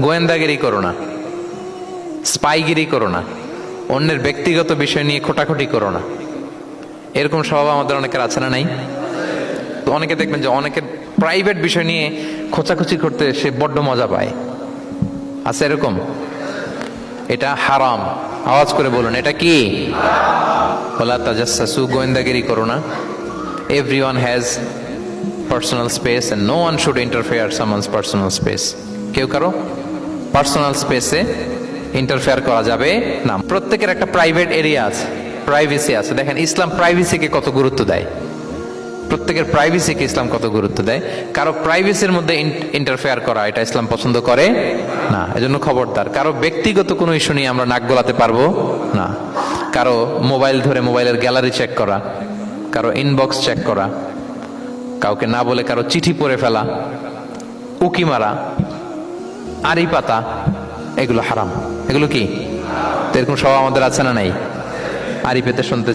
গোয়েন্দাগিরি করো না, স্পাইগিরি করো না, অন্যের ব্যক্তিগত বিষয় নিয়ে খোটাখুটি করো না। এরকম স্বভাব আমাদের অনেকের আছে না নাই? তো অনেকে দেখবেন যে অনেকের প্রাইভেট বিষয় নিয়ে খোঁচাখুচি করতে সে বড্ড মজা পায়। আছে এরকম? এটা হারাম। আওয়াজ করে বলুন, এটা কি? ওয়ালা তাজাসসু, গোয়েন্দাগিরি করো না। Everyone has personal space and no one should interfere someone's personal space. কেউ কারো পার্সোনাল স্পেসে ইন্টারফেয়ার করা যাবে না। প্রত্যেকের একটা প্রাইভেট এরিয়া আছে, প্রাইভেসি আছে। দেখেন ইসলাম প্রাইভেসিকে কত গুরুত্ব দেয়। প্রত্যেকের প্রাইভেসিকে ইসলাম কত গুরুত্ব দেয়। কারো প্রাইভেসির মধ্যে ইন্টারফেয়ার করা এটা ইসলাম পছন্দ করে না। এজন্য খবরদার, কারো ব্যক্তিগত কোনো ইস্যু নিয়ে আমরা নাক গলাতে পারবো না। কারো মোবাইল ধরে মোবাইলের গ্যালারি চেক করা, কারো ইনবক্স চেক করা, কাউকে না বলে কারো চিঠি পড়ে ফেলা, উকি মারা, আড়ি পাতা, এগুলো হারাম। এগুলো কি? তো এরকম সব আমাদের আছে না নাই? আড়ি পেতে শুনতে